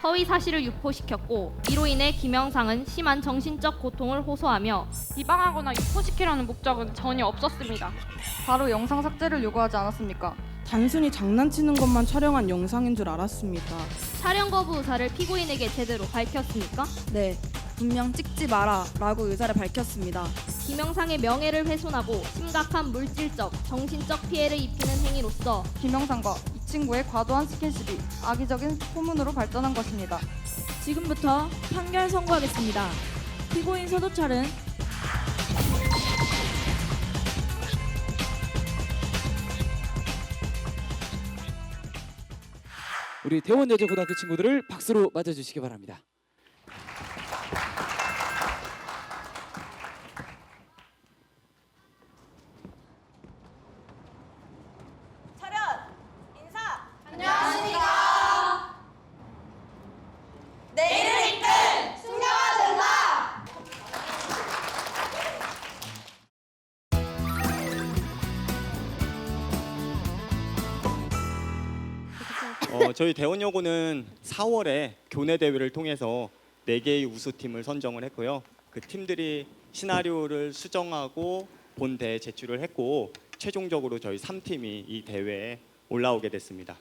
허위 사실을 유포시켰고 이로 인해 김영상은 심한 정신적 고통을 호소하며 비방하거나 유포시키려는 목적은 전혀 없었습니다. 바로 영상 삭제를 요구하지 않았습니까? 단순히 장난치는 것만 촬영한 영상인 줄 알았습니다. 촬영 거부 의사를 피고인에게 제대로 밝혔습니까? 네, 분명 찍지 마라 라고 의사를 밝혔습니다. 김영상의 명예를 훼손하고 심각한 물질적, 정신적 피해를 입히는 행위로서 김영상과 이 친구의 과도한 스킨십이 악의적인 소문으로 발전한 것입니다. 지금부터 판결 선고하겠습니다. 피고인 서도철은 우리 대원여자고등학교 친구들을 박수로 맞아주시기 바랍니다. 차렷! 인사! 안녕하십니까! 내일을 이끌 숙녀가 된다! 저희 대원여고는 4월에 교내 대회를 통해서 4개의 우수팀을 선정을 했고요. 그 팀들이 시나리오를 수정하고 본 대회에 제출을 했고 최종적으로 저희 3팀이 이 대회에 올라오게 됐습니다.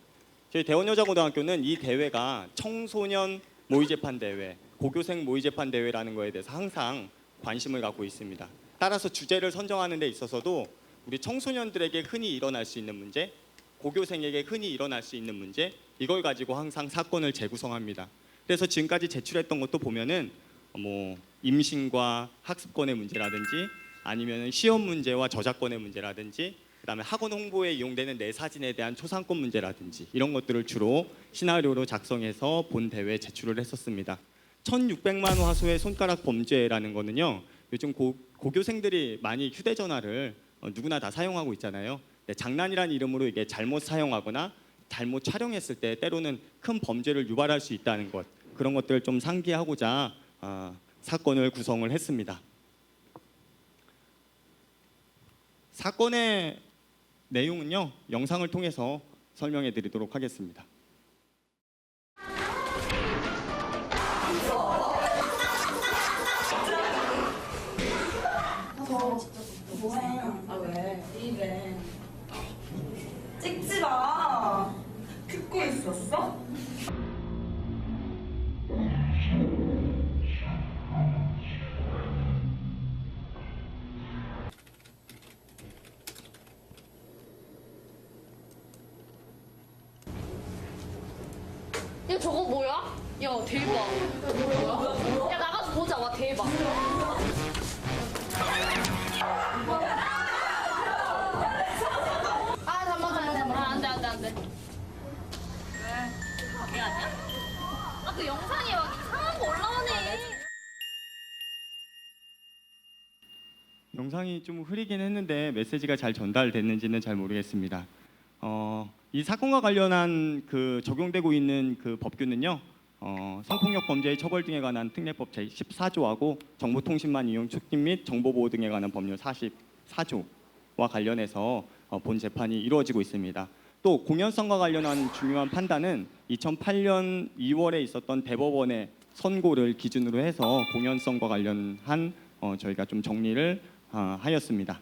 저희 대원여자고등학교는 이 대회가 청소년 모의재판 대회, 고교생 모의재판 대회라는 거에 대해서 항상 관심을 갖고 있습니다. 따라서 주제를 선정하는 데 있어서도 우리 청소년들에게 흔히 일어날 수 있는 문제, 고교생에게 흔히 일어날 수 있는 문제, 이걸 가지고 항상 사건을 재구성합니다. 그래서 지금까지 제출했던 것도 보면은 임신과 학습권의 문제라든지 아니면 시험 문제와 저작권의 문제라든지 그다음에 학원 홍보에 이용되는 내 사진에 대한 초상권 문제라든지 이런 것들을 주로 시나리오로 작성해서 본 대회에 제출을 했었습니다. 1600만 화소의 손가락 범죄라는 거는요. 요즘 고교생들이 많이 휴대전화를 누구나 다 사용하고 있잖아요. 장난이란 이름으로 이게 잘못 사용하거나 잘못 촬영했을 때 때로는 큰 범죄를 유발할 수 있다는 것, 그런 것들을 좀 상기하고자 사건을 구성을 했습니다. 사건의 내용은요, 영상을 통해서 설명해 드리도록 하겠습니다. 찍지 마! 듣고 있었어? 야 저거 뭐야? 야 대박. 뭐야? 야 나가서 보자. 와 대박. 아 잠깐만. 안돼. 왜? 그게 아니야? 아 그 영상이 막 이상한 거 올라오네. 영상이 좀 흐리긴 했는데 메시지가 잘 전달됐는지는 잘 모르겠습니다. 이 사건과 관련한 그 적용되고 있는 그 법규는요. 성폭력 범죄의 처벌 등에 관한 특례법 제14조하고 정보통신망 이용 촉진 및 정보보호 등에 관한 법률 44조와 관련해서 본 재판이 이루어지고 있습니다. 또 공연성과 관련한 중요한 판단은 2008년 2월에 있었던 대법원의 선고를 기준으로 해서 공연성과 관련한 저희가 좀 정리를 하였습니다.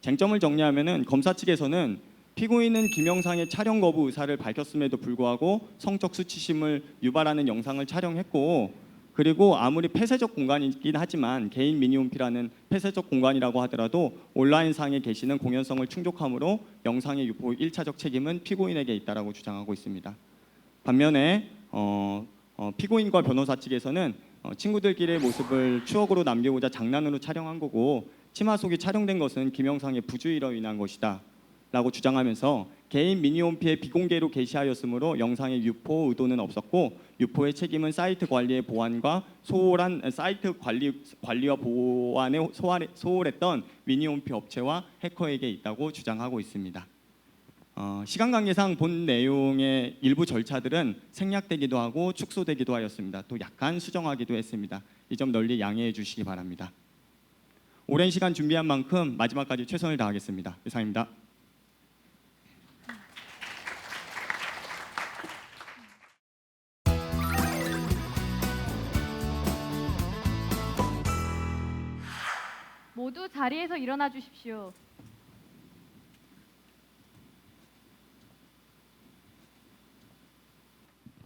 쟁점을 정리하면은 검사 측에서는 피고인은 김영상의 촬영 거부 의사를 밝혔음에도 불구하고 성적 수치심을 유발하는 영상을 촬영했고, 그리고 아무리 폐쇄적 공간이긴 하지만 개인 미니홈피라는 폐쇄적 공간이라고 하더라도 온라인상에 게시는 공연성을 충족하므로 영상의 유포 1차적 책임은 피고인에게 있다라고 주장하고 있습니다. 반면에 피고인과 변호사 측에서는 친구들끼리의 모습을 추억으로 남기고자 장난으로 촬영한 거고 치마 속이 촬영된 것은 김영상의 부주의로 인한 것이다 라고 주장하면서 개인 미니홈피에 비공개로 게시하였으므로 영상의 유포 의도는 없었고 유포의 책임은 사이트 관리의 보안과 소홀한 사이트 관리와 보안에 소홀했던 미니홈피 업체와 해커에게 있다고 주장하고 있습니다. 시간 관계상 본 내용의 일부 절차들은 생략되기도 하고 축소되기도 하였습니다. 또 약간 수정하기도 했습니다. 이 점 널리 양해해 주시기 바랍니다. 오랜 시간 준비한 만큼 마지막까지 최선을 다하겠습니다. 이상입니다. 모두 자리에서 일어나 주십시오.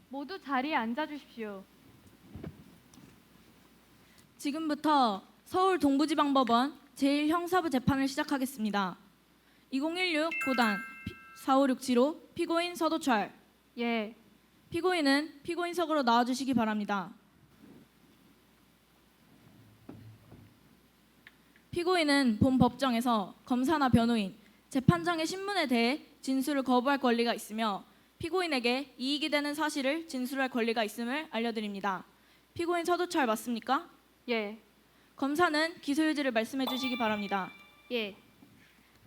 모두 자리에 앉아 주십시오. 지금부터 서울 동부지방법원 제1형사부 재판을 시작하겠습니다. 2016 고단 4567호 피고인 서도철. 예. 피고인은 피고인석으로 나와주시기 바랍니다. 피고인은 본 법정에서 검사나 변호인, 재판장의 신문에 대해 진술을 거부할 권리가 있으며 피고인에게 이익이 되는 사실을 진술할 권리가 있음을 알려드립니다. 피고인 서도철 맞습니까? 예. 검사는 기소유지를 말씀해 주시기 바랍니다. 예.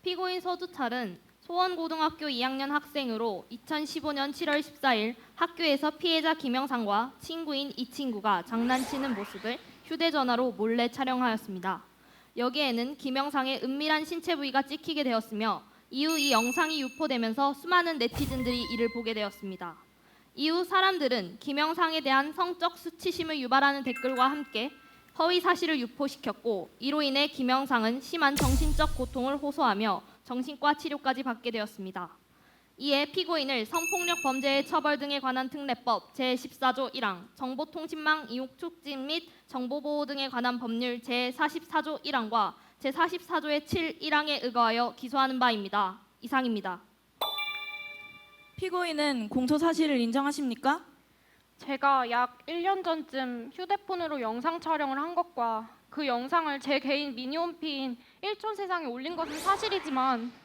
피고인 서두철은 소원고등학교 2학년 학생으로 2015년 7월 14일 학교에서 피해자 김영상과 친구인 이 친구가 장난치는 모습을 휴대전화로 몰래 촬영하였습니다. 여기에는 김영상의 은밀한 신체 부위가 찍히게 되었으며 이후 이 영상이 유포되면서 수많은 네티즌들이 이를 보게 되었습니다. 이후 사람들은 김영상에 대한 성적 수치심을 유발하는 댓글과 함께 허위 사실을 유포시켰고 이로 인해 김영상은 심한 정신적 고통을 호소하며 정신과 치료까지 받게 되었습니다. 이에 피고인을 성폭력 범죄의 처벌 등에 관한 특례법 제14조 1항, 정보통신망 이용 촉진 및 정보보호 등에 관한 법률 제44조 1항과 제44조의 7 1항에 의거하여 기소하는 바입니다. 이상입니다. 피고인은 공소 사실을 인정하십니까? 제가 약 1년 전쯤 휴대폰으로 영상 촬영을 한 것과 그 영상을 제 개인 미니홈피인 일촌세상에 올린 것은 사실이지만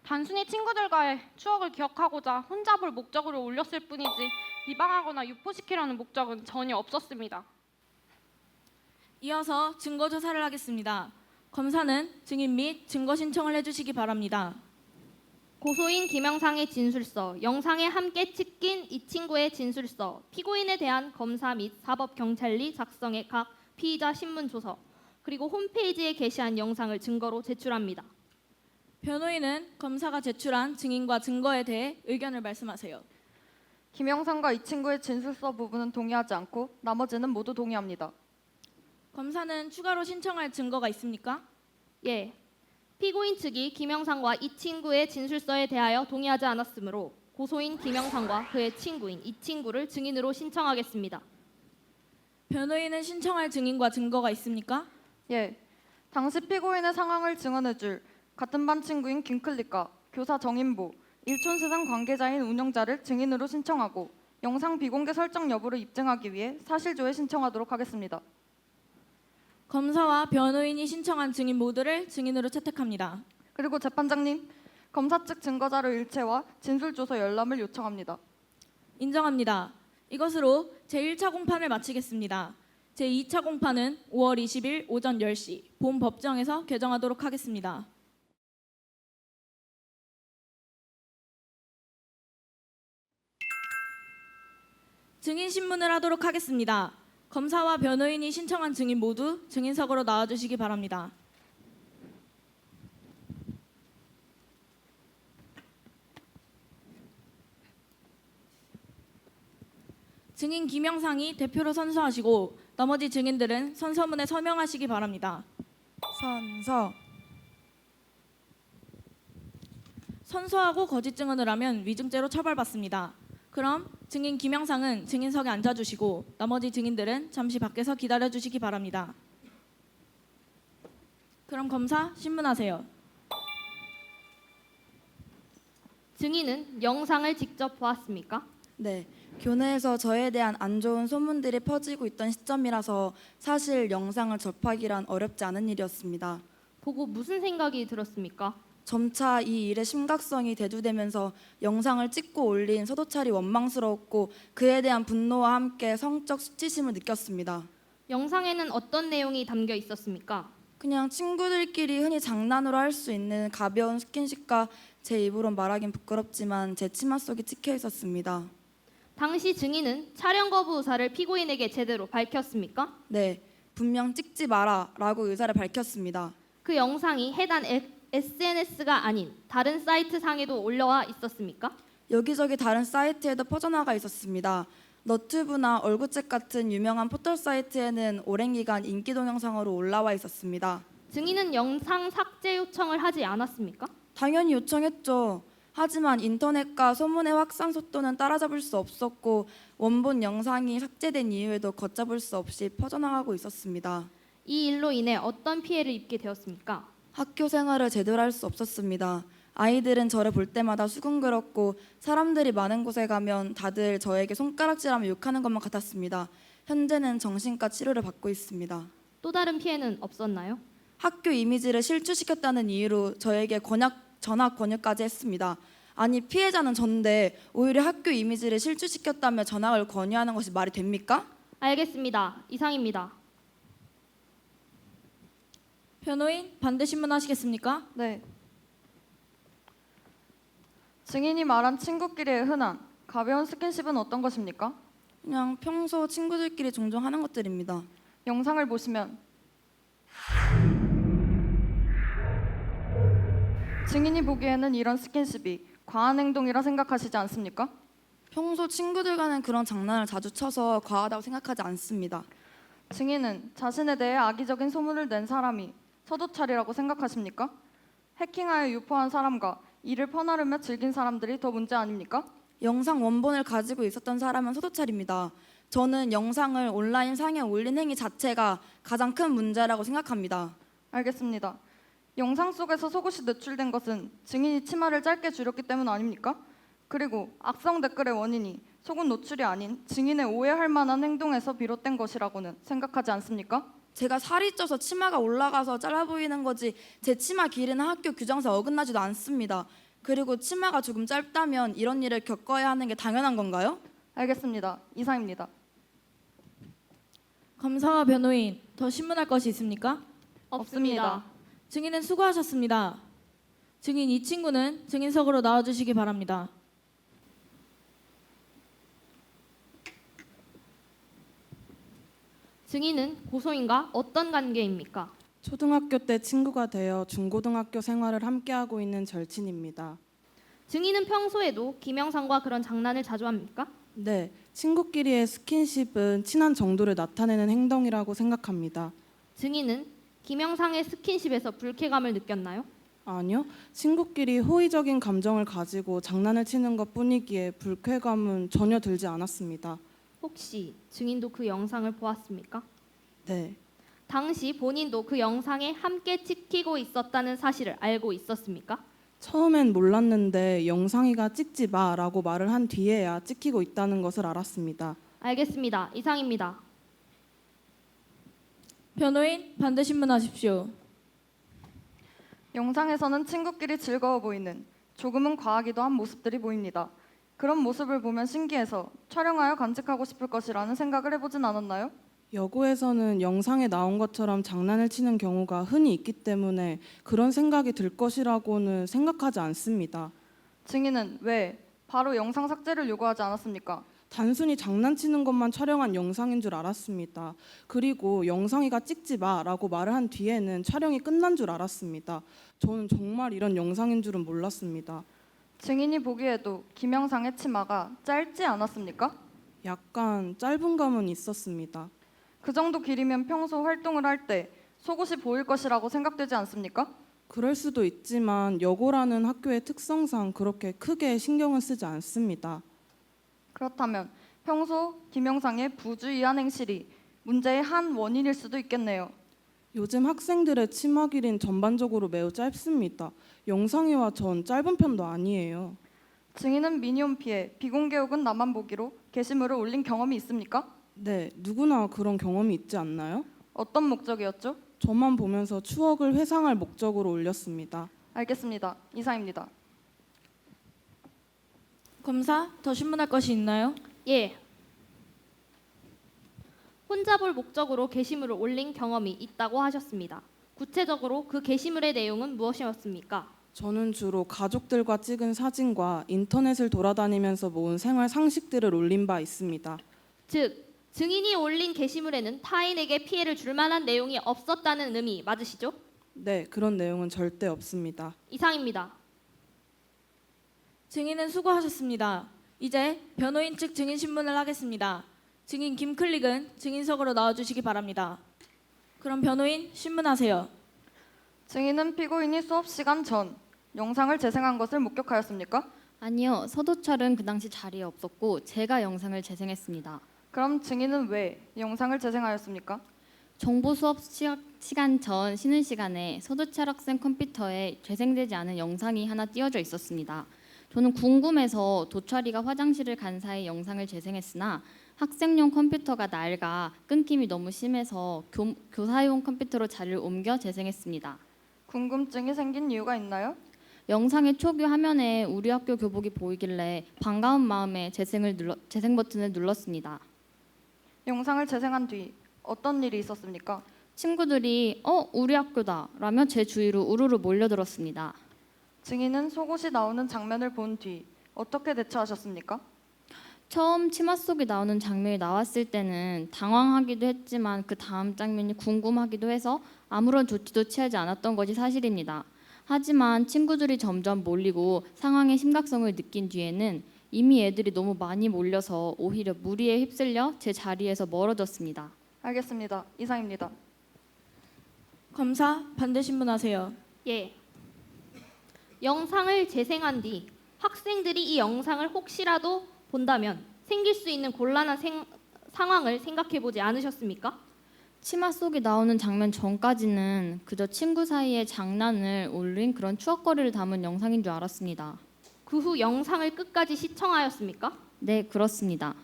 단순히 친구들과의 추억을 기억하고자 혼자 볼 목적으로 올렸을 뿐이지 비방하거나 유포시키려는 목적은 전혀 없었습니다. 이어서 증거 조사를 하겠습니다. 검사는 증인 및 증거 신청을 해주시기 바랍니다. 고소인 김영상의 진술서, 영상에 함께 찍힌 이 친구의 진술서, 피고인에 대한 검사 및 사법경찰리 작성의 각 피의자 신문조서, 그리고 홈페이지에 게시한 영상을 증거로 제출합니다. 변호인은 검사가 제출한 증인과 증거에 대해 의견을 말씀하세요. 김영상과 이 친구의 진술서 부분은 동의하지 않고 나머지는 모두 동의합니다. 검사는 추가로 신청할 증거가 있습니까? 예. 피고인 측이 김영상과 이 친구의 진술서에 대하여 동의하지 않았으므로 고소인 김영상과 그의 친구인 이 친구를 증인으로 신청하겠습니다. 변호인은 신청할 증인과 증거가 있습니까? 예. 당시 피고인의 상황을 증언해줄 같은 반 친구인 김클릭과 교사 정인보, 일촌세상 관계자인 운영자를 증인으로 신청하고 영상 비공개 설정 여부를 입증하기 위해 사실조회 신청하도록 하겠습니다. 검사와 변호인이 신청한 증인 모두를 증인으로 채택합니다. 그리고 재판장님, 검사 측 증거자료 일체와 진술조서 열람을 요청합니다. 인정합니다. 이것으로 제1차 공판을 마치겠습니다. 제2차 공판은 5월 20일 오전 10시 본 법정에서 개정하도록 하겠습니다. 증인 신문을 하도록 하겠습니다. 검사와 변호인이 신청한 증인 모두 증인석으로 나와주시기 바랍니다. 증인 김영상이 대표로 선서하시고 나머지 증인들은 선서문에 서명하시기 바랍니다. 선서. 선서하고 거짓 증언을 하면 위증죄로 처벌받습니다. 그럼 증인 김영상은 증인석에 앉아주시고 나머지 증인들은 잠시 밖에서 기다려주시기 바랍니다. 그럼 검사 신문하세요. 증인은 영상을 직접 보았습니까? 네. 교내에서 저에 대한 안 좋은 소문들이 퍼지고 있던 시점이라서 사실 영상을 접하기란 어렵지 않은 일이었습니다. 보고 무슨 생각이 들었습니까? 점차 이 일의 심각성이 대두되면서 영상을 찍고 올린 서도철이 원망스러웠고 그에 대한 분노와 함께 성적 수치심을 느꼈습니다. 영상에는 어떤 내용이 담겨 있었습니까? 그냥 친구들끼리 흔히 장난으로 할 수 있는 가벼운 스킨십과 제 입으로 말하긴 부끄럽지만 제 치마 속에 찍혀 있었습니다. 당시 증인은 촬영 거부 의사를 피고인에게 제대로 밝혔습니까? 네, 분명 찍지 마라 라고 의사를 밝혔습니다. 그 영상이 해당 SNS가 아닌 다른 사이트 상에도 올라와 있었습니까? 여기저기 다른 사이트에도 퍼져나가 있었습니다. 너튜브나 얼굴책 같은 유명한 포털 사이트에는 오랜 기간 인기 동영상으로 올라와 있었습니다. 증인은 영상 삭제 요청을 하지 않았습니까? 당연히 요청했죠. 하지만 인터넷과 소문의 확산 속도는 따라잡을 수 없었고 원본 영상이 삭제된 이후에도 걷잡을 수 없이 퍼져나가고 있었습니다. 이 일로 인해 어떤 피해를 입게 되었습니까? 학교 생활을 제대로 할 수 없었습니다. 아이들은 저를 볼 때마다 수근거렸고 사람들이 많은 곳에 가면 다들 저에게 손가락질하며 욕하는 것만 같았습니다. 현재는 정신과 치료를 받고 있습니다. 또 다른 피해는 없었나요? 학교 이미지를 실추시켰다는 이유로 저에게 전학 권유까지 했습니다. 아니 피해자는 전데 오히려 학교 이미지를 실추시켰다며 전학을 권유하는 것이 말이 됩니까? 알겠습니다. 이상입니다. 변호인 반대 신문하시겠습니까? 네. 증인이 말한 친구끼리의 흔한 가벼운 스킨십은 어떤 것입니까? 그냥 평소 친구들끼리 종종 하는 것들입니다. 영상을 보시면 증인이 보기에는 이런 스킨십이 과한 행동이라 생각하시지 않습니까? 평소 친구들과는 그런 장난을 자주 쳐서 과하다고 생각하지 않습니다. 증인은 자신에 대해 악의적인 소문을 낸 사람이 서도찰이라고 생각하십니까? 해킹하여 유포한 사람과 이를 퍼나르며 즐긴 사람들이 더 문제 아닙니까? 영상 원본을 가지고 있었던 사람은 서도찰입니다. 저는 영상을 온라인 상에 올린 행위 자체가 가장 큰 문제라고 생각합니다. 알겠습니다. 영상 속에서 속옷이 노출된 것은 증인이 치마를 짧게 줄였기 때문 아닙니까? 그리고 악성 댓글의 원인이 속옷 노출이 아닌 증인의 오해할 만한 행동에서 비롯된 것이라고는 생각하지 않습니까? 제가 살이 쪄서 치마가 올라가서 짧아 보이는 거지 제 치마 길이는 학교 규정상 어긋나지도 않습니다. 그리고 치마가 조금 짧다면 이런 일을 겪어야 하는 게 당연한 건가요? 알겠습니다. 이상입니다. 검사와 변호인 더 신문할 것이 있습니까? 없습니다. 증인은 수고하셨습니다. 증인 이 친구는 증인석으로 나와주시기 바랍니다. 증인은 고소인과 어떤 관계입니까? 초등학교 때 친구가 되어 중고등학교 생활을 함께하고 있는 절친입니다. 증인은 평소에도 김영상과 그런 장난을 자주 합니까? 네, 친구끼리의 스킨십은 친한 정도를 나타내는 행동이라고 생각합니다. 증인은 김영상의 스킨십에서 불쾌감을 느꼈나요? 아니요, 친구끼리 호의적인 감정을 가지고 장난을 치는 것뿐이기에 불쾌감은 전혀 들지 않았습니다. 혹시 증인도 그 영상을 보았습니까? 네, 당시 본인도 그 영상에 함께 찍히고 있었다는 사실을 알고 있었습니까? 처음엔 몰랐는데 영상이가 찍지 마라고 말을 한 뒤에야 찍히고 있다는 것을 알았습니다. 알겠습니다. 이상입니다. 변호인 반대 신문하십시오. 영상에서는 친구끼리 즐거워 보이는 조금은 과하기도 한 모습들이 보입니다. 그런 모습을 보면 신기해서 촬영하여 간직하고 싶을 것이라는 생각을 해보진 않았나요? 여고에서는 영상에 나온 것처럼 장난을 치는 경우가 흔히 있기 때문에 그런 생각이 들 것이라고는 생각하지 않습니다. 증인은 왜 바로 영상 삭제를 요구하지 않았습니까? 단순히 장난치는 것만 촬영한 영상인 줄 알았습니다. 그리고 영상이가 찍지 마라고 말을 한 뒤에는 촬영이 끝난 줄 알았습니다. 저는 정말 이런 영상인 줄은 몰랐습니다. 증인이 보기에도 김영상의 치마가 짧지 않았습니까? 약간 짧은 감은 있었습니다. 그 정도 길이면 평소 활동을 할 때 속옷이 보일 것이라고 생각되지 않습니까? 그럴 수도 있지만 여고라는 학교의 특성상 그렇게 크게 신경은 쓰지 않습니다. 그렇다면 평소 김영상의 부주의한 행실이 문제의 한 원인일 수도 있겠네요. 요즘 학생들의 치마 길이는 전반적으로 매우 짧습니다. 영상이와 전 짧은 편도 아니에요. 증인은 미니홈피에 비공개 혹은 나만 보기로 게시물을 올린 경험이 있습니까? 네, 누구나 그런 경험이 있지 않나요? 어떤 목적이었죠? 저만 보면서 추억을 회상할 목적으로 올렸습니다. 알겠습니다. 이상입니다. 검사 더 신문할 것이 있나요? 예. 혼자 볼 목적으로 게시물을 올린 경험이 있다고 하셨습니다. 구체적으로 그 게시물의 내용은 무엇이었습니까? 저는 주로 가족들과 찍은 사진과 인터넷을 돌아다니면서 모은 생활 상식들을 올린 바 있습니다. 즉, 증인이 올린 게시물에는 타인에게 피해를 줄 만한 내용이 없었다는 의미 맞으시죠? 네, 그런 내용은 절대 없습니다. 이상입니다. 증인은 수고하셨습니다. 이제 변호인 측 증인 신문을 하겠습니다. 증인 김클릭은 증인석으로 나와주시기 바랍니다. 그럼 변호인 신문하세요. 증인은 피고인이 수업 시간 전 영상을 재생한 것을 목격하였습니까? 아니요, 서도철은 그 당시 자리에 없었고 제가 영상을 재생했습니다. 그럼 증인은 왜 영상을 재생하였습니까? 정보 수업 시간 전 쉬는 시간에 서도철 학생 컴퓨터에 재생되지 않은 영상이 하나 띄워져 있었습니다. 저는 궁금해서 도철이가 화장실을 간 사이 영상을 재생했으나 학생용 컴퓨터가 낡아 끊김이 너무 심해서 교사용 컴퓨터로 자리를 옮겨 재생했습니다. 궁금증이 생긴 이유가 있나요? 영상의 초기 화면에 우리 학교 교복이 보이길래 반가운 마음에 재생 버튼을 눌렀습니다. 영상을 재생한 뒤 어떤 일이 있었습니까? 친구들이 우리 학교다 라며 제 주위로 우르르 몰려들었습니다. 증인은 속옷이 나오는 장면을 본 뒤 어떻게 대처하셨습니까? 처음 치마 속이 나오는 장면이 나왔을 때는 당황하기도 했지만 그 다음 장면이 궁금하기도 해서 아무런 조치도 취하지 않았던 것이 사실입니다. 하지만 친구들이 점점 몰리고 상황의 심각성을 느낀 뒤에는 이미 애들이 너무 많이 몰려서 오히려 무리에 휩쓸려 제 자리에서 멀어졌습니다. 알겠습니다. 이상입니다. 검사 반대 신문하세요. 예. 영상을 재생한 뒤 학생들이 이 영상을 혹시라도 본다면 생길 수 있는 곤란한 상황을 생각해 보지 않으셨습니까? 치마 속이 나오는 장면 전까지는 그저 친구 사이에 장난을 올린 그런 추억거리를 담은 영상인 줄 알았습니다. 그 후 영상을 끝까지 시청하였습니까? 네, 그렇습니다.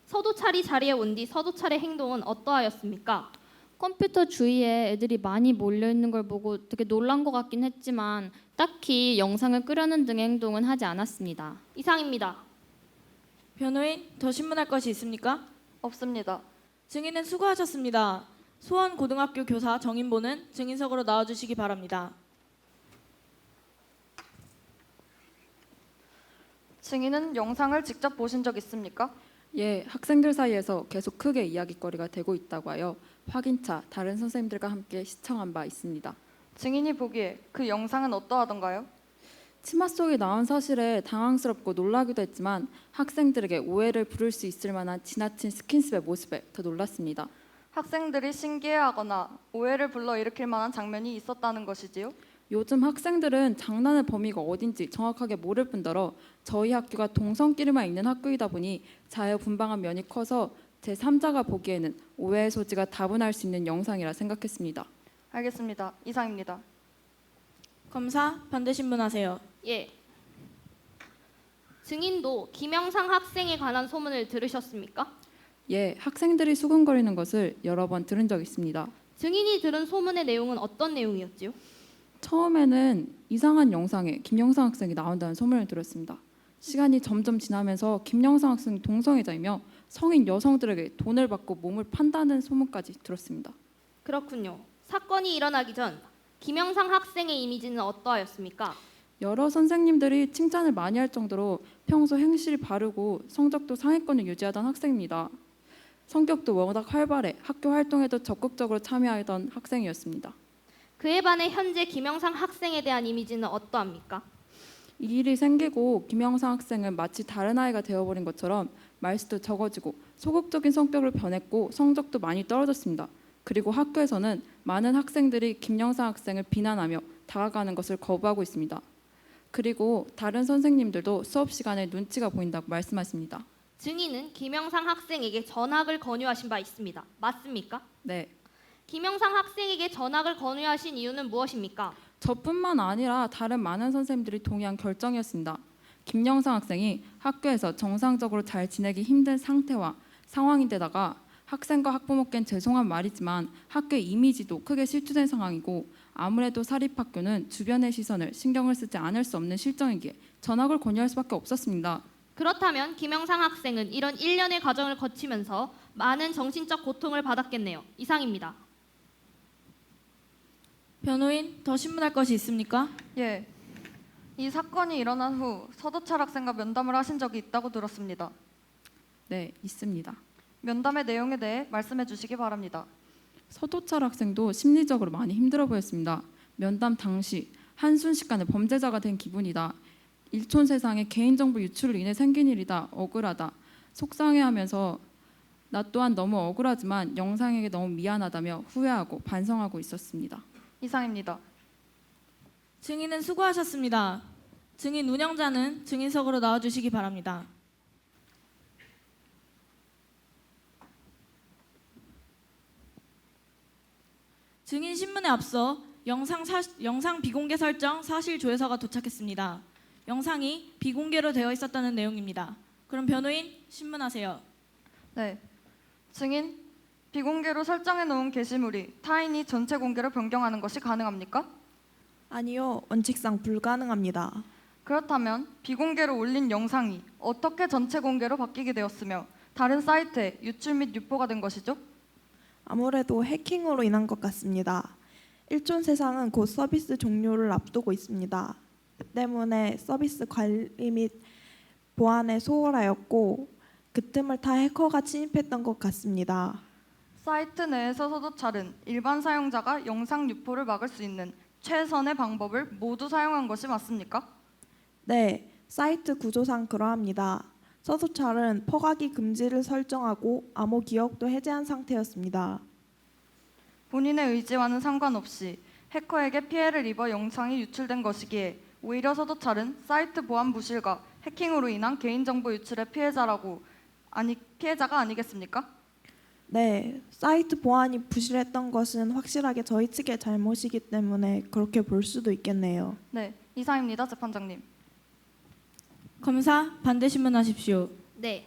서도철이 자리에 온 뒤 서도철의 행동은 어떠하였습니까? 컴퓨터 주위에 애들이 많이 몰려 있는 걸 보고 되게 놀란 것 같긴 했지만 딱히 영상을 끄려는 등의 행동은 하지 않았습니다. 이상입니다. 변호인 더 신문할 것이 있습니까? 없습니다. 증인은 수고하셨습니다. 소원고등학교 교사 정인보는 증인석으로 나와주시기 바랍니다. 증인은 영상을 직접 보신 적 있습니까? 예, 학생들 사이에서 계속 크게 이야깃거리가 되고 있다고 하여 확인차 다른 선생님들과 함께 시청한 바 있습니다. 증인이 보기에 그 영상은 어떠하던가요? 치마 속이 나온 사실에 당황스럽고 놀라기도 했지만 학생들에게 오해를 부를 수 있을 만한 지나친 스킨십의 모습에 더 놀랐습니다. 학생들이 신기해하거나 오해를 불러일으킬 만한 장면이 있었다는 것이지요? 요즘 학생들은 장난의 범위가 어딘지 정확하게 모를 뿐더러 저희 학교가 동성끼리만 있는 학교이다 보니 자유분방한 면이 커서 제3자가 보기에는 오해의 소지가 다분할 수 있는 영상이라 생각했습니다. 알겠습니다. 이상입니다. 검사 반대 신문하세요. 예. 증인도 김영상 학생에 관한 소문을 들으셨습니까? 예, 학생들이 수근거리는 것을 여러 번 들은 적 있습니다. 증인이 들은 소문의 내용은 어떤 내용이었지요? 처음에는 이상한 영상에 김영상 학생이 나온다는 소문을 들었습니다. 시간이 점점 지나면서 김영상 학생이 동성애자이며 성인 여성들에게 돈을 받고 몸을 판다는 소문까지 들었습니다. 그렇군요. 사건이 일어나기 전 김영상 학생의 이미지는 어떠하였습니까? 여러 선생님들이 칭찬을 많이 할 정도로 평소 행실이 바르고 성적도 상위권을 유지하던 학생입니다. 성격도 워낙 활발해 학교 활동에도 적극적으로 참여하던 학생이었습니다. 그에 반해 현재 김영상 학생에 대한 이미지는 어떠합니까? 이 일이 생기고 김영상 학생은 마치 다른 아이가 되어버린 것처럼 말수도 적어지고 소극적인 성격을 변했고 성적도 많이 떨어졌습니다. 그리고 학교에서는 많은 학생들이 김영상 학생을 비난하며 다가가는 것을 거부하고 있습니다. 그리고 다른 선생님들도 수업 시간에 눈치가 보인다고 말씀하십니다. 증인은 김영상 학생에게 전학을 권유하신 바 있습니다. 맞습니까? 네, 김영상 학생에게 전학을 권유하신 이유는 무엇입니까? 저뿐만 아니라 다른 많은 선생님들이 동의한 결정이었습니다. 김영상 학생이 학교에서 정상적으로 잘 지내기 힘든 상태와 상황인데다가 학생과 학부모께는 죄송한 말이지만 학교의 이미지도 크게 실추된 상황이고 아무래도 사립학교는 주변의 시선을 신경을 쓰지 않을 수 없는 실정이기에 전학을 권유할 수밖에 없었습니다. 그렇다면 김영상 학생은 이런 일련의 과정을 거치면서 많은 정신적 고통을 받았겠네요. 이상입니다. 변호인 더 신문할 것이 있습니까? 예. 이 사건이 일어난 후 서도철 학생과 면담을 하신 적이 있다고 들었습니다. 네, 있습니다. 면담의 내용에 대해 말씀해 주시기 바랍니다. 서도철 학생도 심리적으로 많이 힘들어 보였습니다. 면담 당시 한순식간에 범죄자가 된 기분이다. 일촌 세상에 개인정보 유출로 인해 생긴 일이다. 억울하다. 속상해하면서 나 또한 너무 억울하지만 영상에게 너무 미안하다며 후회하고 반성하고 있었습니다. 이상입니다. 증인은 수고하셨습니다. 증인 운영자는 증인석으로 나와주시기 바랍니다. 증인 신문에 앞서 영상 비공개 설정 사실 조회서가 도착했습니다. 영상이 비공개로 되어 있었다는 내용입니다. 그럼 변호인 신문하세요. 네. 증인, 비공개로 설정해 놓은 게시물이 타인이 전체 공개로 변경하는 것이 가능합니까? 아니요, 원칙상 불가능합니다. 그렇다면 비공개로 올린 영상이 어떻게 전체 공개로 바뀌게 되었으며 다른 사이트에 유출 및 유포가 된 것이죠? 아무래도 해킹으로 인한 것 같습니다. 일촌 세상은 곧 서비스 종료를 앞두고 있습니다. 그 때문에 서비스 관리 및 보안에 소홀하였고 그 틈을 타 해커가 침입했던 것 같습니다. 사이트 내에서도 다른 일반 사용자가 영상 유포를 막을 수 있는 최선의 방법을 모두 사용한 것이 맞습니까? 네, 사이트 구조상 그러합니다. 서도찰은 퍼가기 금지를 설정하고 암호 기억도 해제한 상태였습니다. 본인의 의지와는 상관없이 해커에게 피해를 입어 영상이 유출된 것이기에 오히려 서도찰은 사이트 보안 부실과 해킹으로 인한 개인정보 유출의 피해자가 아니겠습니까? 네, 사이트 보안이 부실했던 것은 확실하게 저희 측의 잘못이기 때문에 그렇게 볼 수도 있겠네요. 네, 이상입니다, 재판장님. 검사 반대 신문하십시오. 네.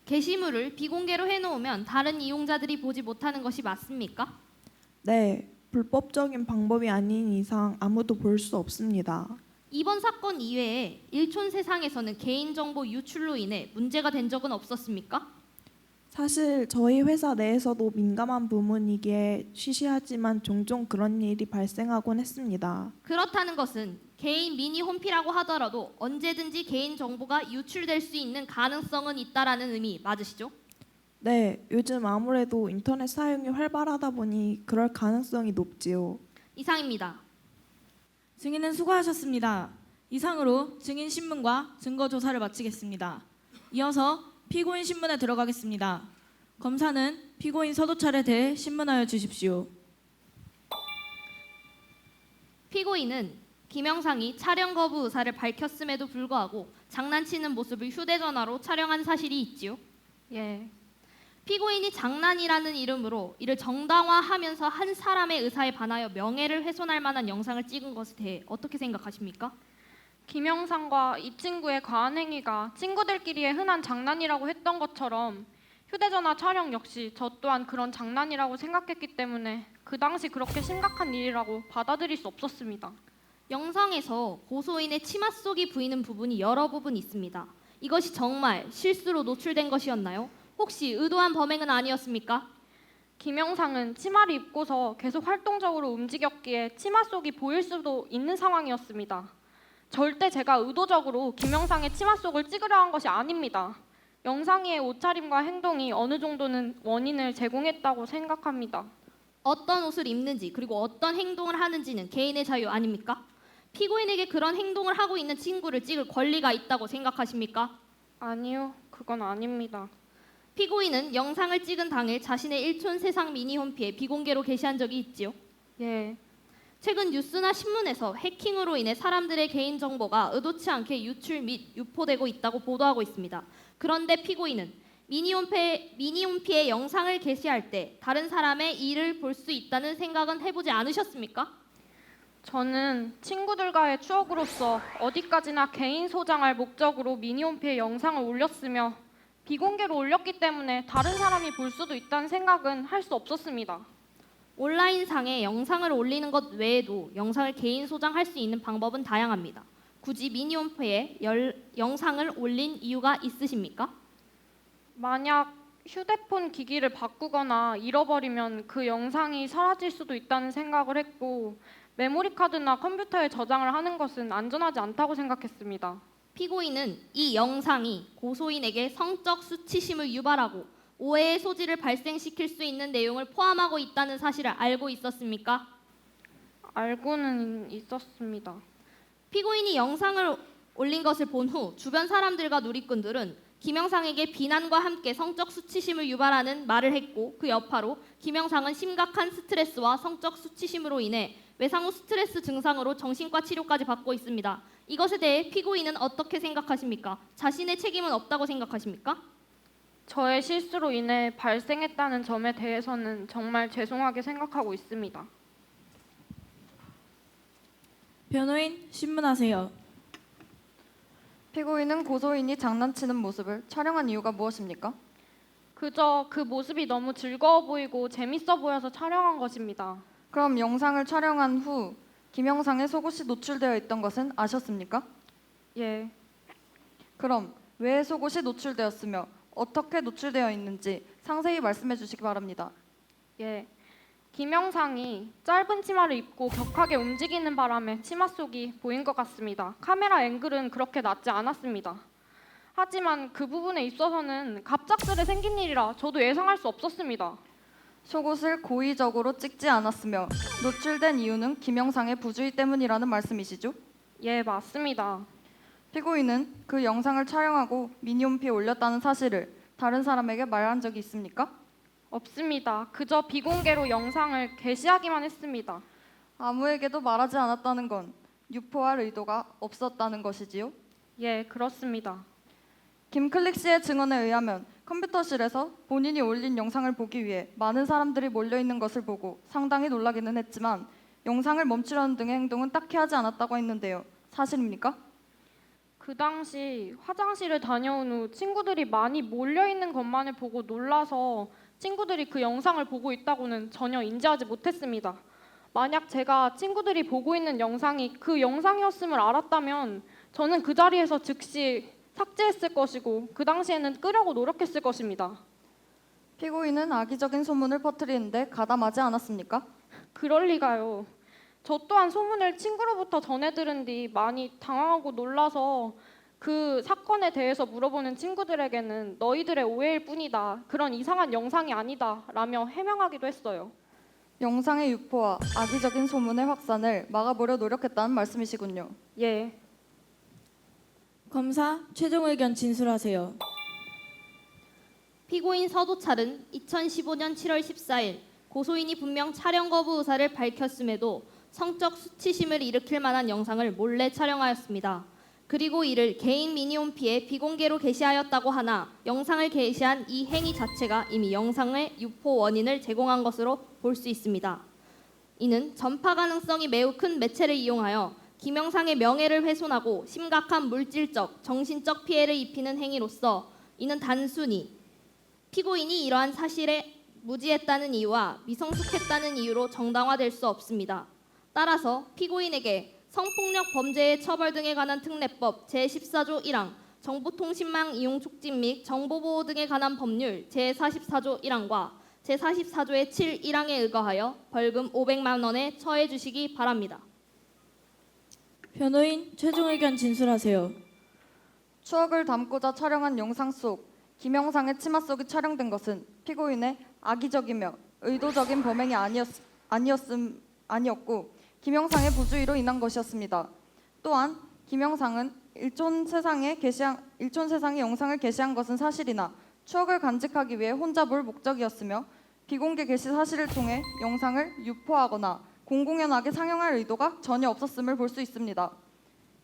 게시물을 비공개로 해놓으면 다른 이용자들이 보지 못하는 것이 맞습니까? 네, 불법적인 방법이 아닌 이상 아무도 볼 수 없습니다. 이번 사건 이외에 일촌 세상에서는 개인정보 유출로 인해 문제가 된 적은 없었습니까? 사실 저희 회사 내에서도 민감한 부문이기에 쉬쉬하지만 종종 그런 일이 발생하곤 했습니다. 그렇다는 것은 개인 미니 홈피라고 하더라도 언제든지 개인 정보가 유출될 수 있는 가능성은 있다라는 의미 맞으시죠? 네, 요즘 아무래도 인터넷 사용이 활발하다 보니 그럴 가능성이 높지요. 이상입니다. 증인은 수고하셨습니다. 이상으로 증인 신문과 증거 조사를 마치겠습니다. 이어서 피고인 신문에 들어가겠습니다. 검사는 피고인 서도찰에 대해 신문하여 주십시오. 피고인은 김영상이 촬영 거부 의사를 밝혔음에도 불구하고 장난치는 모습을 휴대전화로 촬영한 사실이 있지요. 예. 피고인이 장난이라는 이름으로 이를 정당화하면서 한 사람의 의사에 반하여 명예를 훼손할 만한 영상을 찍은 것에 대해 어떻게 생각하십니까? 김영상과 이 친구의 과한 행위가 친구들끼리의 흔한 장난이라고 했던 것처럼 휴대전화 촬영 역시 저 또한 그런 장난이라고 생각했기 때문에 그 당시 그렇게 심각한 일이라고 받아들일 수 없었습니다. 영상에서 고소인의 치마 속이 보이는 부분이 여러 부분 있습니다. 이것이 정말 실수로 노출된 것이었나요? 혹시 의도한 범행은 아니었습니까? 김영상은 치마를 입고서 계속 활동적으로 움직였기에 치마 속이 보일 수도 있는 상황이었습니다. 절대 제가 의도적으로 김영상의 치마 속을 찍으려 한 것이 아닙니다. 영상의 옷차림과 행동이 어느 정도는 원인을 제공했다고 생각합니다. 어떤 옷을 입는지 그리고 어떤 행동을 하는지는 개인의 자유 아닙니까? 피고인에게 그런 행동을 하고 있는 친구를 찍을 권리가 있다고 생각하십니까? 아니요, 그건 아닙니다. 피고인은 영상을 찍은 당일 자신의 일촌 세상 미니 홈피에 비공개로 게시한 적이 있지요. 예. 최근 뉴스나 신문에서 해킹으로 인해 사람들의 개인정보가 의도치 않게 유출 및 유포되고 있다고 보도하고 있습니다. 그런데 피고인은 미니 홈피에 영상을 게시할 때 다른 사람의 일을 볼 수 있다는 생각은 해보지 않으셨습니까? 저는 친구들과의 추억으로서 어디까지나 개인 소장할 목적으로 미니홈피에 영상을 올렸으며 비공개로 올렸기 때문에 다른 사람이 볼 수도 있다는 생각은 할 수 없었습니다. 온라인상에 영상을 올리는 것 외에도 영상을 개인 소장할 수 있는 방법은 다양합니다. 굳이 미니홈피에 영상을 올린 이유가 있으십니까? 만약 휴대폰 기기를 바꾸거나 잃어버리면 그 영상이 사라질 수도 있다는 생각을 했고 메모리 카드나 컴퓨터에 저장을 하는 것은 안전하지 않다고 생각했습니다. 피고인은 이 영상이 고소인에게 성적 수치심을 유발하고 오해의 소지를 발생시킬 수 있는 내용을 포함하고 있다는 사실을 알고 있었습니까? 알고는 있었습니다. 피고인이 영상을 올린 것을 본 후 주변 사람들과 누리꾼들은 김영상에게 비난과 함께 성적 수치심을 유발하는 말을 했고 그 여파로 김영상은 심각한 스트레스와 성적 수치심으로 인해 외상 후 스트레스 증상으로 정신과 치료까지 받고 있습니다. 이것에 대해 피고인은 어떻게 생각하십니까? 자신의 책임은 없다고 생각하십니까? 저의 실수로 인해 발생했다는 점에 대해서는 정말 죄송하게 생각하고 있습니다. 변호인 신문하세요. 피고인은 고소인이 장난치는 모습을 촬영한 이유가 무엇입니까? 그저 그 모습이 너무 즐거워 보이고 재밌어 보여서 촬영한 것입니다. 그럼 영상을 촬영한 후 김영상의 속옷이 노출되어 있던 것은 아셨습니까? 예, 그럼 왜 속옷이 노출되었으며 어떻게 노출되어 있는지 상세히 말씀해 주시기 바랍니다. 예. 김영상이 짧은 치마를 입고 격하게 움직이는 바람에 치마 속이 보인 것 같습니다. 카메라 앵글은 그렇게 낮지 않았습니다. 하지만 그 부분에 있어서는 갑작스레 생긴 일이라 저도 예상할 수 없었습니다. 속옷을 고의적으로 찍지 않았으며 노출된 이유는 김영상의 부주의 때문이라는 말씀이시죠? 예, 맞습니다. 피고인은 그 영상을 촬영하고 미니홈피에 올렸다는 사실을 다른 사람에게 말한 적이 있습니까? 없습니다. 그저 비공개로 영상을 게시하기만 했습니다. 아무에게도 말하지 않았다는 건 유포할 의도가 없었다는 것이지요? 예, 그렇습니다. 김클릭 씨의 증언에 의하면 컴퓨터실에서 본인이 올린 영상을 보기 위해 많은 사람들이 몰려 있는 것을 보고 상당히 놀라기는 했지만 영상을 멈추려는 등의 행동은 딱히 하지 않았다고 했는데요. 사실입니까? 그 당시 화장실을 다녀온 후 친구들이 많이 몰려 있는 것만을 보고 놀라서 친구들이 그 영상을 보고 있다고는 전혀 인지하지 못했습니다. 만약 제가 친구들이 보고 있는 영상이 그 영상이었음을 알았다면 저는 그 자리에서 즉시 삭제했을 것이고 그 당시에는 끄려고 노력했을 것입니다. 피고인은 악의적인 소문을 퍼뜨리는데 가담하지 않았습니까? 그럴 리가요. 저 또한 소문을 친구로부터 전해 들은 뒤 많이 당황하고 놀라서 그 사건에 대해서 물어보는 친구들에게는 너희들의 오해일 뿐이다. 그런 이상한 영상이 아니다. 라며 해명하기도 했어요. 영상의 유포와 악의적인 소문의 확산을 막아보려 노력했다는 말씀이시군요. 예. 검사 최종 의견 진술하세요. 피고인 서도찰은 2015년 7월 14일 고소인이 분명 촬영 거부 의사를 밝혔음에도 성적 수치심을 일으킬 만한 영상을 몰래 촬영하였습니다. 그리고 이를 개인 미니홈피에 비공개로 게시하였다고 하나 영상을 게시한 이 행위 자체가 이미 영상의 유포 원인을 제공한 것으로 볼 수 있습니다. 이는 전파 가능성이 매우 큰 매체를 이용하여 김영상의 명예를 훼손하고 심각한 물질적, 정신적 피해를 입히는 행위로서 이는 단순히 피고인이 이러한 사실에 무지했다는 이유와 미성숙했다는 이유로 정당화될 수 없습니다. 따라서 피고인에게 성폭력 범죄의 처벌 등에 관한 특례법 제14조 1항, 정보통신망 이용 촉진 및 정보보호 등에 관한 법률 제44조 1항과 제44조의 7 1항에 의거하여 벌금 500만 원에 처해 주시기 바랍니다. 변호인 최종 의견 진술하세요. 추억을 담고자 촬영한 영상 속 김영상의 치마 속이 촬영된 것은 피고인의 악의적이며 의도적인 범행이 아니었고 김영상의 부주의로 인한 것이었습니다. 또한 김영상은 일촌 세상에 영상을 게시한 것은 사실이나 추억을 간직하기 위해 혼자 볼 목적이었으며 비공개 게시 사실을 통해 영상을 유포하거나 공공연하게 상영할 의도가 전혀 없었음을 볼 수 있습니다.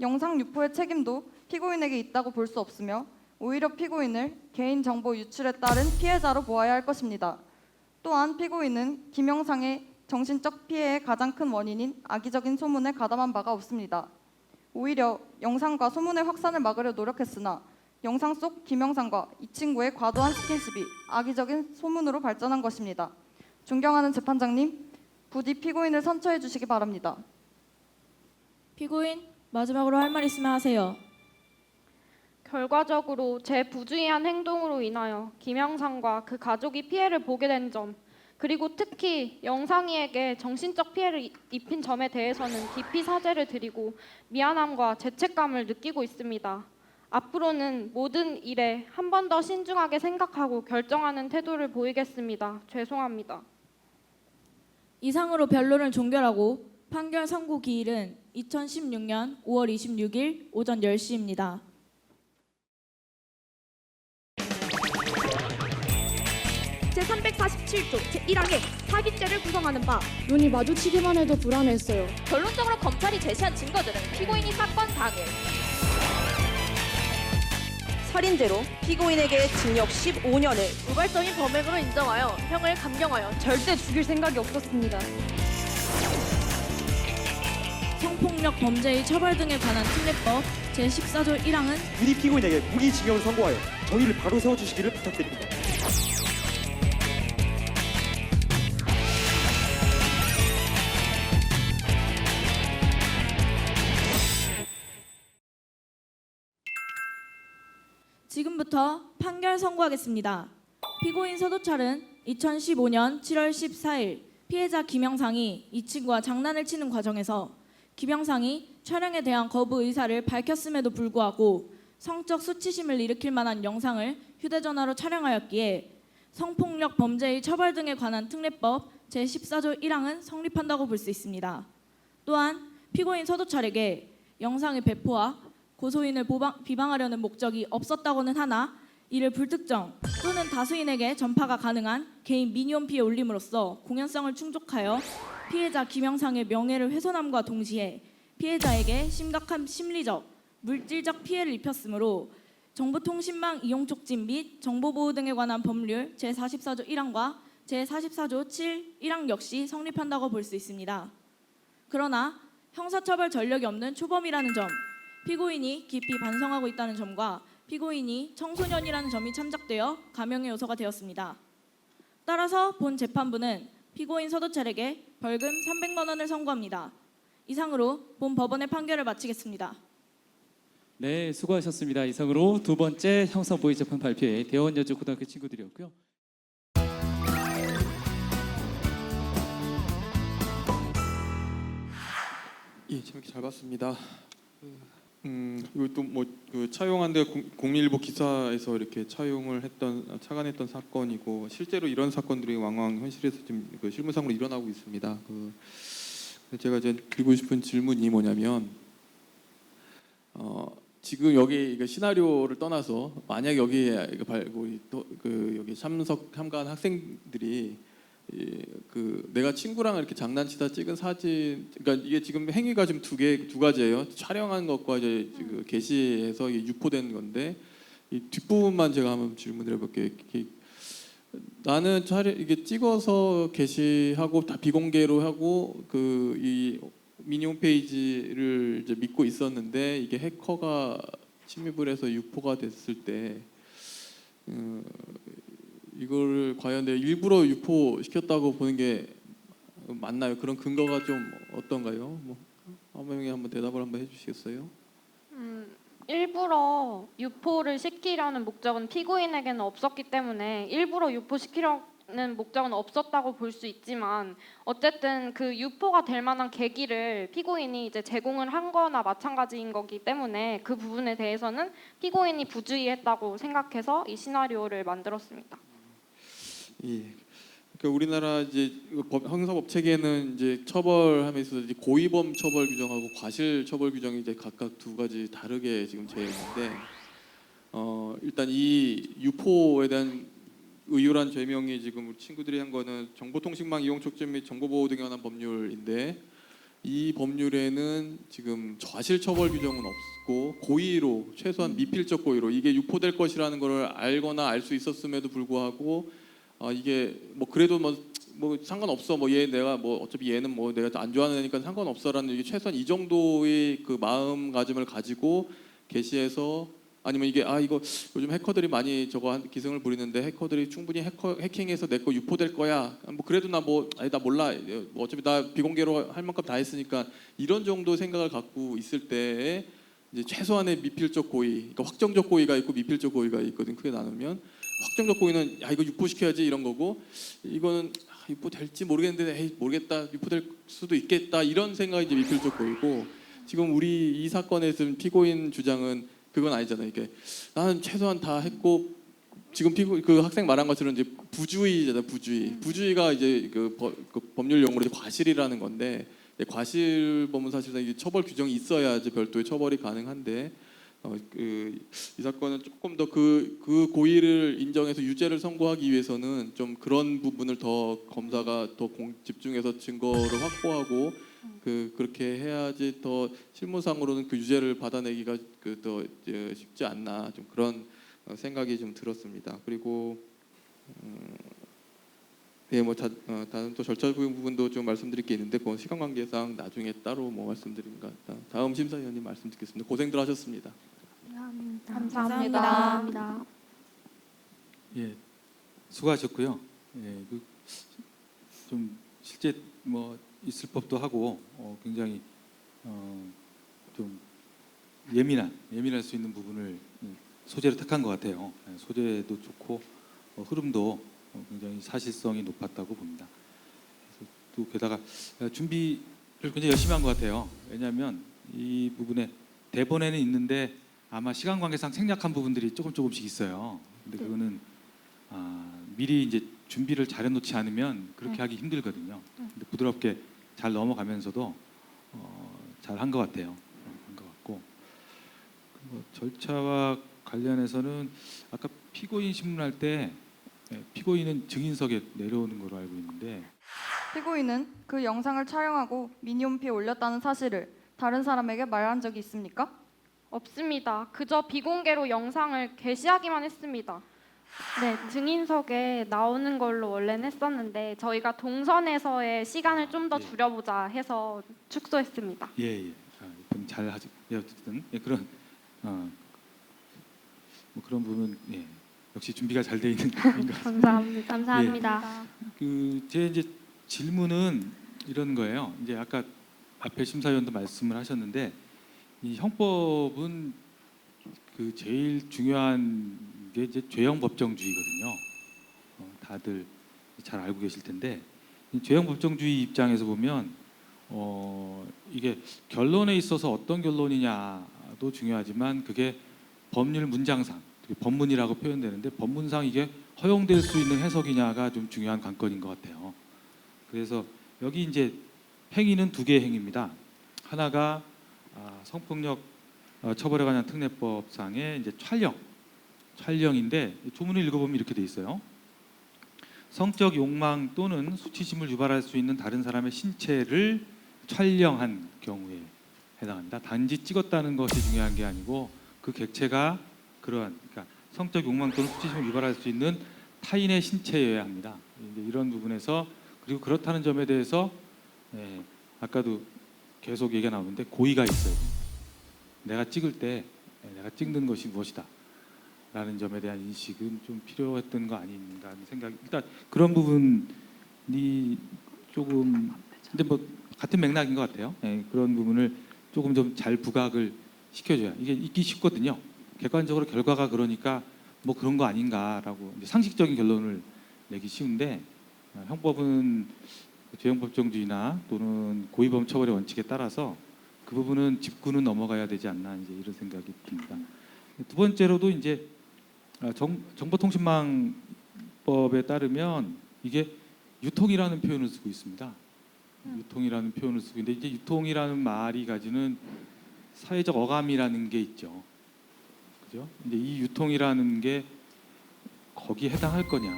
영상 유포의 책임도 피고인에게 있다고 볼 수 없으며 오히려 피고인을 개인정보 유출에 따른 피해자로 보아야 할 것입니다. 또한 피고인은 김영상의 정신적 피해의 가장 큰 원인인 악의적인 소문에 가담한 바가 없습니다. 오히려 영상과 소문의 확산을 막으려 노력했으나 영상 속 김영상과 이 친구의 과도한 스킨십이 악의적인 소문으로 발전한 것입니다. 존경하는 재판장님, 부디 피고인을 선처해 주시기 바랍니다. 피고인 마지막으로 할 말 있으면 하세요. 결과적으로 제 부주의한 행동으로 인하여 김영상과 그 가족이 피해를 보게 된 점, 그리고 특히 영상이에게 정신적 피해를 입힌 점에 대해서는 깊이 사죄를 드리고 미안함과 죄책감을 느끼고 있습니다. 앞으로는 모든 일에 한 번 더 신중하게 생각하고 결정하는 태도를 보이겠습니다. 죄송합니다. 이상으로 변론을 종결하고 판결 선고 기일은 2016년 5월 26일 오전 10시입니다. 347조 제1항에 사기죄를 구성하는 바 눈이 마주치기만 해도 불안했어요. 결론적으로 검찰이 제시한 증거들은 피고인이 사건 당일 살인죄로 피고인에게 징역 15년을 우발적인 범행으로 인정하여 형을 감경하여 절대 죽일 생각이 없었습니다. 성폭력 범죄의 처벌 등에 관한 특례법 제14조 1항은 유리 피고인에게 무기징역을 선고하여 정의를 바로 세워주시기를 부탁드립니다. 지금부터 판결 선고하겠습니다. 피고인 서도철은 2015년 7월 14일 피해자 김영상이 이 친구와 장난을 치는 과정에서 김영상이 촬영에 대한 거부 의사를 밝혔음에도 불구하고 성적 수치심을 일으킬 만한 영상을 휴대전화로 촬영하였기에 성폭력 범죄의 처벌 등에 관한 특례법 제14조 1항은 성립한다고 볼 수 있습니다. 또한 피고인 서도철에게 영상의 배포와 고소인을 비방하려는 목적이 없었다고는 하나 이를 불특정 또는 다수인에게 전파가 가능한 개인 미니홈피에 올림으로써 공연성을 충족하여 피해자 김영상의 명예를 훼손함과 동시에 피해자에게 심각한 심리적, 물질적 피해를 입혔으므로 정보통신망 이용 촉진 및 정보보호 등에 관한 법률 제44조 1항과 제44조 7, 1항 역시 성립한다고 볼 수 있습니다. 그러나 형사처벌 전력이 없는 초범이라는 점, 피고인이 깊이 반성하고 있다는 점과 피고인이 청소년이라는 점이 참작되어 감형의 요소가 되었습니다. 따라서 본 재판부는 피고인 서도철에게 벌금 300만 원을 선고합니다. 이상으로 본 법원의 판결을 마치겠습니다. 네, 수고하셨습니다. 이상으로 두 번째 형사보위재판 발표의 대원여주고등학교 친구들이었고요. 예, 재밌게 잘 봤습니다. 이것도 뭐 그 차용한 데 공일보 기사에서 이렇게 차관했던 사건이고 실제로 이런 사건들이 왕왕 현실에서 지금 그 실무상으로 일어나고 있습니다. 제가 이제 드리고 싶은 질문이 뭐냐면 지금 여기 시나리오를 떠나서 만약 여기에 여기 참가한 학생들이 내가 친구랑 이렇게 장난치다 찍은 사진, 그러니까 이게 지금 행위가 지금 두 가지예요. 촬영한 것과 이제 게시해서 유포된 건데 이 뒷부분만 제가 한번 질문을 해볼게요. 나는 이게 찍어서 게시하고 다 비공개로 하고 이 미니 홈페이지를 이제 믿고 있었는데 이게 해커가 침입을 해서 유포가 됐을 때 이거를 과연 내가 일부러 유포시켰다고 보는 게 맞나요? 그런 근거가 좀 어떤가요? 한 명이 한번 대답을 한번 해주시겠어요? 일부러 유포를 시키려는 목적은 피고인에게는 없었기 때문에 일부러 유포시키려는 목적은 없었다고 볼 수 있지만 어쨌든 그 유포가 될 만한 계기를 피고인이 이제 제공을 한 거나 마찬가지인 거기 때문에 그 부분에 대해서는 피고인이 부주의했다고 생각해서 이 시나리오를 만들었습니다. 예. 그러니까 우리나라 이제 형사법 체계는 이제 처벌하면서 이제 고의범 처벌 규정하고 과실 처벌 규정이 이제 각각 두 가지 다르게 지금 되어 있는데 일단 이 유포에 대한 의율한 죄명이 지금 우리 친구들이 한 거는 정보통신망 이용 촉진 및 정보보호 등에 관한 법률인데 이 법률에는 지금 과실 처벌 규정은 없고 고의로 최소한 미필적 고의로 이게 유포될 것이라는 걸 알거나 알 수 있었음에도 불구하고 이게 뭐 그래도 뭐 상관없어 얘 내가 어차피 얘는 내가 안 좋아하는 애니까 상관없어라는 이게 최소한 이 정도의 그 마음가짐을 가지고 게시해서 아니면 이게 이거 요즘 해커들이 많이 기승을 부리는데 해커들이 충분히 해킹해서 내 거 유포될 거야 그래도 나 몰라 어차피 나 비공개로 할 만큼 다 했으니까 이런 정도 생각을 갖고 있을 때에 이제 최소한의 미필적 고의, 그러니까 확정적 고의가 있고 미필적 고의가 있거든. 크게 나누면 확정적 고의는 이거 유포시켜야지 이런 거고 이거는 유포될지 모르겠는데 모르겠다 유포될 수도 있겠다 이런 생각이 이제 미필적 고의고 지금 우리 이 사건에 지금 피고인 주장은 그건 아니잖아요. 이게 나는 최소한 다 했고 지금 그 학생 말한 것처럼 이제 부주의잖아. 부주의가 이제 그 법률 용어로 과실이라는 건데 과실범은 사실상 이게 처벌 규정이 있어야 이제 별도의 처벌이 가능한데 이 사건은 조금 더 그 고의를 인정해서 유죄를 선고하기 위해서는 좀 그런 부분을 더 검사가 더 집중해서 증거를 확보하고 그렇게 해야지 더 실무상으로는 그 유죄를 받아내기가 더 쉽지 않나 좀 그런 생각이 좀 들었습니다. 그리고 예, 뭐 다른 또 절차적인 부분도 좀 말씀드릴 게 있는데 그건 시간 관계상 나중에 따로 뭐 말씀드린가. 다음 심사위원님 말씀 듣겠습니다. 고생들 하셨습니다. 감사합니다. 예, 수고하셨고요. 예, 좀 실제 뭐 있을 법도 하고 굉장히 좀 예민할 수 있는 부분을 소재로 택한 것 같아요. 예, 소재도 좋고 흐름도 굉장히 사실성이 높았다고 봅니다. 그래서 또 게다가 준비를 굉장히 열심히 한 것 같아요. 왜냐하면 이 부분에 대본에는 있는데 아마 시간 관계상 생략한 부분들이 조금씩 있어요. 근데 그거는 미리 이제 준비를 잘해놓지 않으면 그렇게 하기 힘들거든요. 근데 부드럽게 잘 넘어가면서도 잘 한 것 같아요. 한 것 같고 절차와 관련해서는 아까 피고인 신문할 때 피고인은 증인석에 내려오는 걸로 알고 있는데 피고인은 그 영상을 촬영하고 미니홈피에 올렸다는 사실을 다른 사람에게 말한 적이 있습니까? 없습니다. 그저 비공개로 영상을 게시하기만 했습니다. 네, 증인석에 나오는 걸로 원래는 했었는데 저희가 동선에서의 시간을 좀 더 줄여보자 해서 축소했습니다. 예. 그럼 잘 하죠. 예, 어쨌든 그런 뭐 그런 부분 역시 준비가 잘 돼 있는 분인 것 같습니다. 감사합니다. 제 이제 질문은 이런 거예요. 이제 아까 앞에 심사위원도 말씀을 하셨는데 이 형법은 그 제일 중요한 게 이제 죄형 법정주의거든요. 다들 잘 알고 계실 텐데 이 죄형 법정주의 입장에서 보면 이게 결론에 있어서 어떤 결론이냐도 중요하지만 그게 법률 문장상 법문이라고 표현되는데 법문상 이게 허용될 수 있는 해석이냐가 좀 중요한 관건인 것 같아요. 그래서 여기 이제 행위는 두 개의 행위입니다. 하나가 성폭력 처벌에 관한 특례법상의 이제 촬영인데 조문을 읽어보면 이렇게 돼 있어요. 성적 욕망 또는 수치심을 유발할 수 있는 다른 사람의 신체를 촬영한 경우에 해당합니다. 단지 찍었다는 것이 중요한 게 아니고 그 객체가 그러니까 성적 욕망 또는 수치심을 유발할 수 있는 타인의 신체여야 합니다. 이런 부분에서 그리고 그렇다는 점에 대해서 아까도 계속 얘기가 나오는데 고의가 있어요. 내가 찍을 때 내가 찍는 것이 무엇이다 라는 점에 대한 인식은 좀 필요했던 거 아닌가 하는 생각이 일단 그런 부분이 조금 근데 뭐 같은 맥락인 것 같아요. 그런 부분을 조금 좀 잘 부각을 시켜줘야 이게 있기 쉽거든요. 객관적으로 결과가 그러니까 뭐 그런 거 아닌가라고 상식적인 결론을 내기 쉬운데 형법은 죄형법정주의나 또는 고의범 처벌의 원칙에 따라서 그 부분은 짚고는 넘어가야 되지 않나 이제 이런 생각이 듭니다. 두 번째로도 이제 정보통신망법에 따르면 이게 유통이라는 표현을 쓰고 있습니다. 유통이라는 표현을 쓰고 있는데 이제 유통이라는 말이 가지는 사회적 어감이라는 게 있죠. 그죠? 이제 이 유통이라는 게 거기에 해당할 거냐?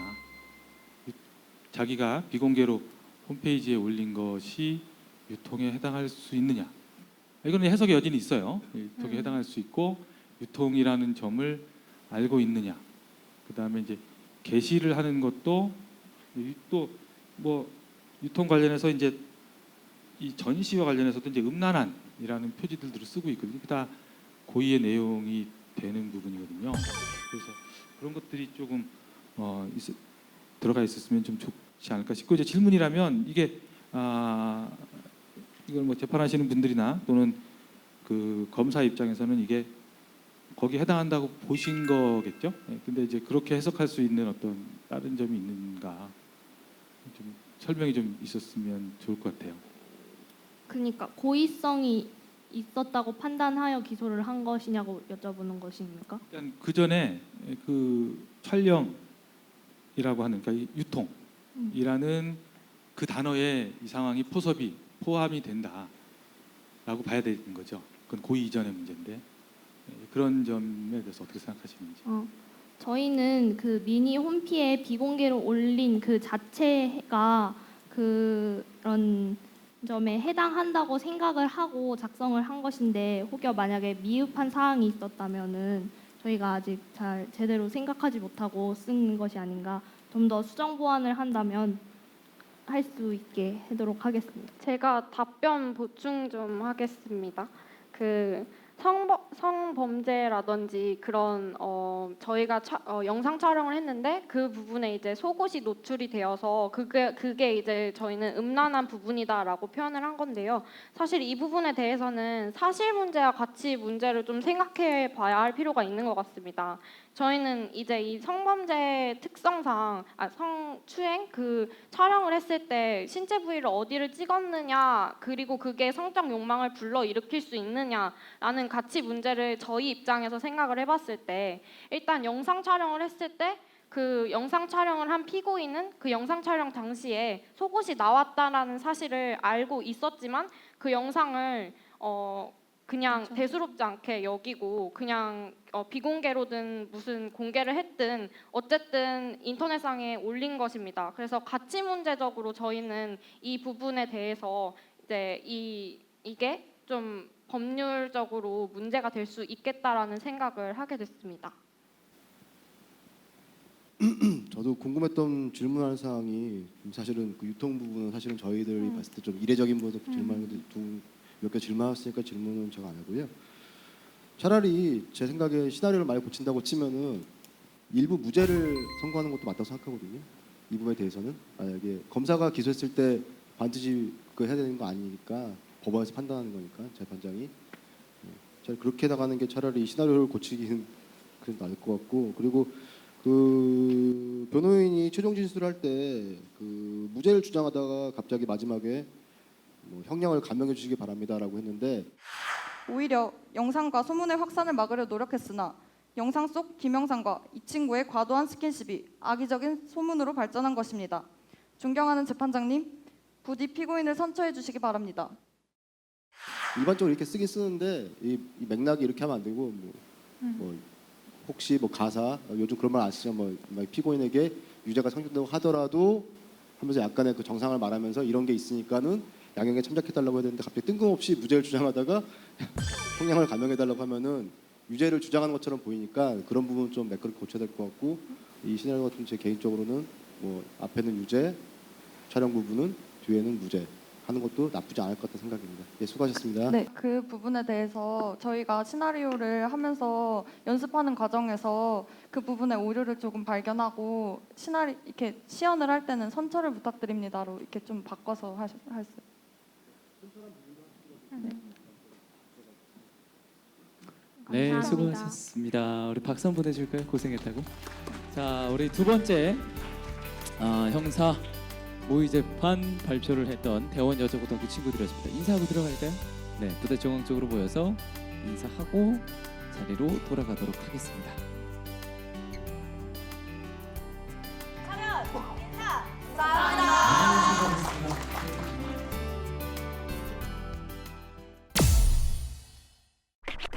자기가 비공개로 홈페이지에 올린 것이 유통에 해당할 수 있느냐? 이거는 해석의 여지는 있어요. 유통에 해당할 수 있고 유통이라는 점을 알고 있느냐? 그다음에 이제 게시를 하는 것도 또 뭐 유통 관련해서 이제 이 전시와 관련해서도 이제 음란한이라는 표지들을 쓰고 있거든요. 다 고의의 내용이 되는 부분이거든요. 그래서 그런 것들이 조금 들어가 있었으면 좀 좋지 않을까 싶고 이제 질문이라면 이게 이걸 뭐 재판하시는 분들이나 또는 그 검사 입장에서는 이게 거기에 해당한다고 보신 거겠죠. 근데 이제 그렇게 해석할 수 있는 어떤 다른 점이 있는가 좀 설명이 좀 있었으면 좋을 것 같아요. 그러니까 고의성이 있었다고 판단하여 기소를 한 것이냐고 여쭤보는 것입니까? 일단 그 전에 그 촬영이라고 하는 그러니까 유통이라는 그 단어에 이 상황이 포함이 된다라고 봐야 되는 거죠. 그건 고의 이전의 문제인데 그런 점에 대해서 어떻게 생각하시는지. 저희는 그 미니 홈피에 비공개로 올린 그 자체가 그런 점에 해당한다고 생각을 하고 작성을 한 것인데 혹여 만약에 미흡한 사항이 있었다면은 저희가 아직 잘 제대로 생각하지 못하고 쓴 것이 아닌가. 좀 더 수정 보완을 한다면 할 수 있게 하도록 하겠습니다. 제가 답변 보충 좀 하겠습니다. 그 성범죄라든지 그런 저희가 영상 촬영을 했는데 그 부분에 이제 속옷이 노출이 되어서 그게 이제 저희는 음란한 부분이다라고 표현을 한 건데요. 사실 이 부분에 대해서는 사실 문제와 가치 문제를 좀 생각해 봐야 할 필요가 있는 것 같습니다. 저희는 이제 이 성범죄 특성상 성추행 그 촬영을 했을 때 신체 부위를 어디를 찍었느냐 그리고 그게 성적 욕망을 불러일으킬 수 있느냐라는 가치 문제를 저희 입장에서 생각을 해봤을 때 일단 영상 촬영을 했을 때 그 영상 촬영을 한 피고인은 그 영상 촬영 당시에 속옷이 나왔다라는 사실을 알고 있었지만 그 영상을 그냥 대수롭지 않게 여기고 그냥 비공개로든 무슨 공개를 했든 어쨌든 인터넷상에 올린 것입니다. 그래서 가치 문제적으로 저희는 이 부분에 대해서 이제 이게 좀 법률적으로 문제가 될 수 있겠다라는 생각을 하게 됐습니다. 저도 궁금했던 질문하는 사항이 사실은 그 유통 부분은 사실은 저희들이 봤을 때 좀 이례적인 부분도 질문하는데 몇 개 질문하셨으니까 질문은 제가 안 하고요. 차라리 제 생각에 시나리오를 많이 고친다고 치면은 일부 무죄를 선고하는 것도 맞다고 생각하거든요. 이 부분에 대해서는 만약에 검사가 기소했을 때 반드시 그거 해야 되는 거 아니니까 법원에서 판단하는 거니까 재판장이 차라리 그렇게 나가는 게 차라리 시나리오를 고치기는 그래도 나을 것 같고 그리고 그 변호인이 최종 진술할 때 그 무죄를 주장하다가 갑자기 마지막에 뭐 형량을 감형해 주시기 바랍니다라고 했는데 오히려 영상과 소문의 확산을 막으려 노력했으나 영상 속 김영상과 이 친구의 과도한 스킨십이 악의적인 소문으로 발전한 것입니다. 존경하는 재판장님, 부디 피고인을 선처해 주시기 바랍니다. 일반적으로 이렇게 쓰긴 쓰는데 이 맥락이 이렇게 하면 안 되고 뭐 혹시 뭐 가사 요즘 그런 말 안 쓰죠. 뭐 피고인에게 유죄가 상정된다고 하더라도 하면서 약간의 그 정상을 말하면서 이런 게 있으니까는 양형에 참작해달라고 해야 되는데 갑자기 뜬금없이 무죄를 주장하다가 형량을 감형해달라고 하면은 유죄를 주장하는 것처럼 보이니까 그런 부분 좀 매끄럽게 고쳐야 될 것 같고 이 시나리오 같은 제 개인적으로는 뭐 앞에는 유죄, 촬영 부분은 뒤에는 무죄 하는 것도 나쁘지 않을 것 같다는 생각입니다. 예, 수고하셨습니다. 네, 그 부분에 대해서 저희가 시나리오를 하면서 연습하는 과정에서 그 부분에 오류를 조금 발견하고 이렇게 시연을 할 때는 선처를 부탁드립니다로 이렇게 좀 바꿔서 할 수. 네, 감사합니다. 수고하셨습니다. 우리 박수 한번 보내줄까요? 고생했다고. 자, 우리 두 번째 형사 모의 재판 발표를 했던 대원 여자고등학교 친구들이었습니다. 인사하고 들어갈까요? 네, 무대 중앙 쪽으로 모여서 인사하고 자리로 돌아가도록 하겠습니다.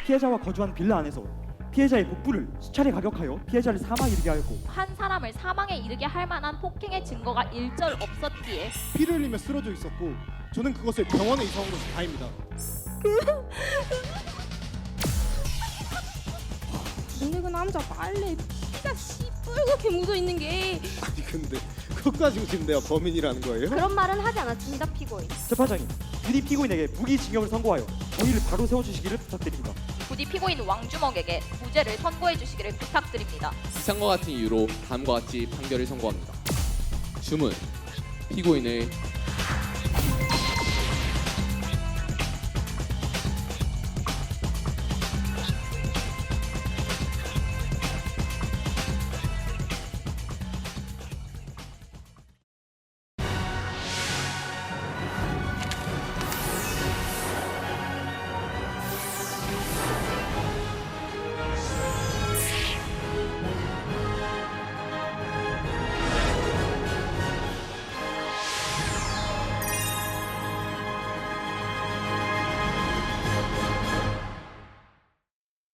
피해자와 거주한 빌라 안에서 피해자의 복부를 수차례 가격하여 피해자를 사망에 이르게 하고 한 사람을 사망에 이르게 할 만한 폭행의 증거가 일절 없었기에 피를 흘리며 쓰러져 있었고 저는 그것을 병원에 이송한 것이 다입니다. 근데 그 남자 빨래 피가 시뻘겋게 묻어 있는 게 아니 근데 그거 가지고 지금 내가 범인이라는 거예요? 그런 말은 하지 않았습니다, 피고인. 재판장님, 부디 피고인에게 무기징역을 선고하여 정의를 바로 세워주시기를 부탁드립니다. 부디 피고인 왕주먹에게 무죄를 선고해 주시기를 부탁드립니다. 이상과 같은 이유로 다음과 같이 판결을 선고합니다. 주문, 피고인을